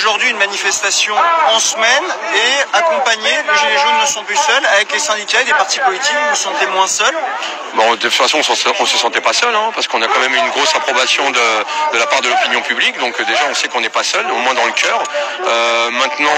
aujourd'hui une manifestation en semaine et accompagner les Gilets jaunes ne sont plus seuls avec les syndicats et les partis politiques. Vous vous sentez moins seul? Bon, de toute façon, on se sentait pas seul, parce qu'on a quand même une grosse approbation de la part de l'opinion publique. Donc déjà, on sait qu'on n'est pas seul, au moins dans le cœur. Maintenant,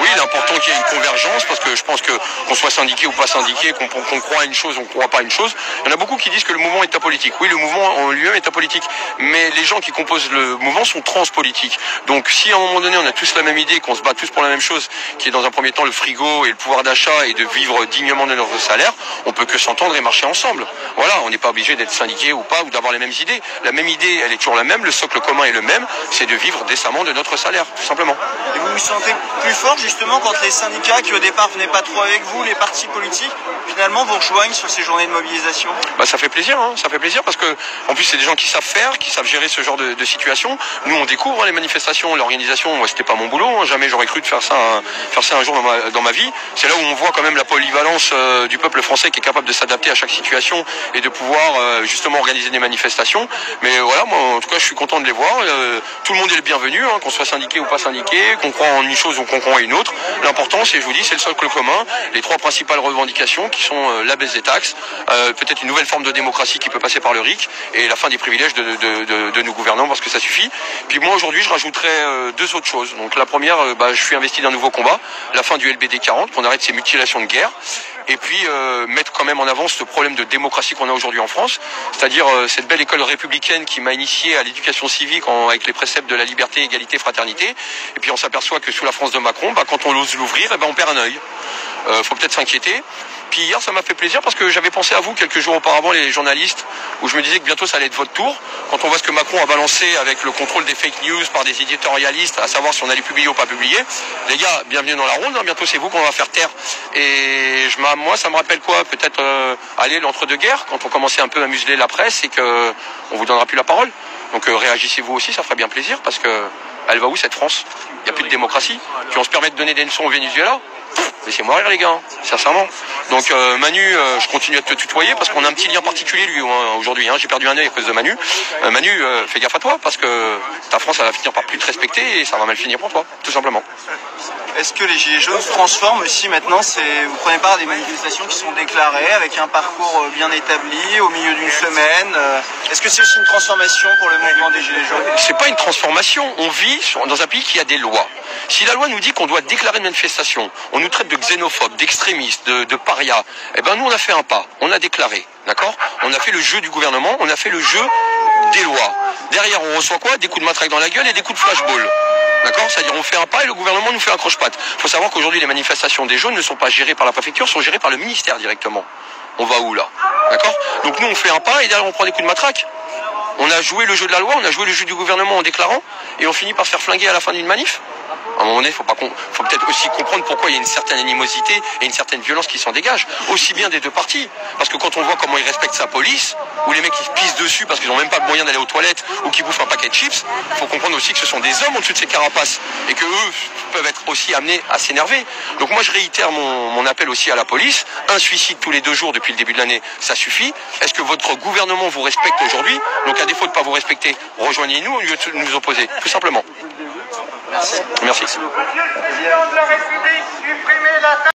oui, il est important qu'il y ait une convergence, parce que je pense qu'on soit syndiqué ou pas syndiqué, qu'on croit à une chose ou qu'on croit pas à une chose. Il y en a beaucoup qui disent que le mouvement est apolitique. Oui, le mouvement en lui-même est apolitique, mais les gens qui composent le mouvement sont transpolitiques. Donc si à un moment donné, on a tous la même idée, qu'on se bat tous pour la même chose, qui est dans un premier temps le frigo et le pouvoir d'achat et de vivre dignement de notre salaire, on peut que s'entendre et marcher ensemble. Voilà, on n'est pas obligé d'être syndiqué ou pas, ou d'avoir les mêmes idées. La même idée, elle est toujours la même, le socle commun est le même, c'est de vivre décemment de notre salaire, tout simplement. Et vous vous sentez plus fort justement quand les syndicats qui au départ venaient pas trop avec vous, les partis politiques, finalement vous rejoignent sur ces journées de mobilisation? Ça fait plaisir, ça fait plaisir parce que en plus c'est des gens qui savent faire, qui savent gérer ce genre de situation. Nous on découvre les manifestations, l'organisation, moi c'était pas mon boulot, jamais j'aurais cru de faire ça un jour dans ma vie. C'est là où on voit quand même la polyvalence du peuple français qui est capable de s'adapter à chaque situation et de pouvoir justement organiser des manifestations. Mais voilà, moi en tout cas je suis content de les voir. Tout le monde est le bienvenu, qu'on soit syndiqué ou pas syndiqué, qu'on croit en une chose ou qu'on croit en une autre. L'important c'est, je vous dis, c'est le socle commun, les trois principales revendications qui sont la baisse des taxes, peut-être une nouvelle forme de démocratie qui peut passer par le RIC et la fin des privilèges de nos gouvernants parce que ça suffit. Puis moi aujourd'hui je rajouterais deux autres choses. Donc la première, je suis investi d'un nouveau combat, la fin du LBD 40, qu'on arrête ces mutilations de guerre. Et puis mettre quand même en avant ce problème de démocratie qu'on a aujourd'hui en France, c'est-à-dire cette belle école républicaine qui m'a initié à l'éducation civique avec les préceptes de la liberté, égalité, fraternité. Et puis on s'aperçoit que sous la France de Macron, quand on ose l'ouvrir, on perd un œil. Faut peut-être s'inquiéter. Puis hier, ça m'a fait plaisir parce que j'avais pensé à vous quelques jours auparavant, les journalistes, où je me disais que bientôt ça allait être votre tour. Quand on voit ce que Macron a balancé avec le contrôle des fake news par des éditorialistes, à savoir si on allait publier ou pas publier. Les gars, bienvenue dans la ronde, bientôt c'est vous qu'on va faire taire. Et moi, ça me rappelle quoi? Peut-être l'entre-deux-guerres, quand on commençait un peu à museler la presse et qu'on vous donnera plus la parole. Donc réagissez vous aussi, ça ferait bien plaisir parce que elle va où cette France? Il n'y a plus de démocratie. Puis on se permet de donner des leçons au Venezuela? Laissez-moi rire les gars, sincèrement. Donc Manu, je continue à te tutoyer parce qu'on a un petit lien particulier lui aujourd'hui. J'ai perdu un œil à cause de Manu. Manu, fais gaffe à toi parce que ta France elle va finir par plus te respecter et ça va mal finir pour toi, tout simplement. Est-ce que les Gilets jaunes se transforment aussi maintenant? Vous prenez part à des manifestations qui sont déclarées avec un parcours bien établi au milieu d'une semaine. Est-ce que c'est aussi une transformation pour le mouvement des Gilets jaunes? C'est pas une transformation. On vit dans un pays qui a des lois. Si la loi nous dit qu'on doit déclarer une manifestation, on nous traite de xénophobes, d'extrémistes, de parias, nous on a fait un pas, on a déclaré, d'accord? On a fait le jeu du gouvernement, on a fait le jeu des lois. Derrière on reçoit quoi? Des coups de matraque dans la gueule et des coups de flashball. D'accord? C'est-à-dire on fait un pas et le gouvernement nous fait un croche-patte. Il faut savoir qu'aujourd'hui les manifestations des jaunes ne sont pas gérées par la préfecture, sont gérées par le ministère directement. On va où là? D'accord? Donc nous on fait un pas et derrière on prend des coups de matraque. On a joué le jeu de la loi, on a joué le jeu du gouvernement en déclarant et on finit par se faire flinguer à la fin d'une manif. À un moment donné, faut peut-être aussi comprendre pourquoi il y a une certaine animosité et une certaine violence qui s'en dégage, aussi bien des deux parties. Parce que quand on voit comment ils respectent sa police, ou les mecs qui se pissent dessus parce qu'ils n'ont même pas le moyen d'aller aux toilettes, ou qui bouffent un paquet de chips, faut comprendre aussi que ce sont des hommes en dessous de ces carapaces, et que eux peuvent être aussi amenés à s'énerver. Donc moi je réitère mon appel aussi à la police. Un suicide tous les 2 jours depuis le début de l'année, ça suffit. Est-ce que votre gouvernement vous respecte aujourd'hui? Donc à défaut de ne pas vous respecter, rejoignez-nous au lieu de nous opposer, tout simplement. Merci. Merci.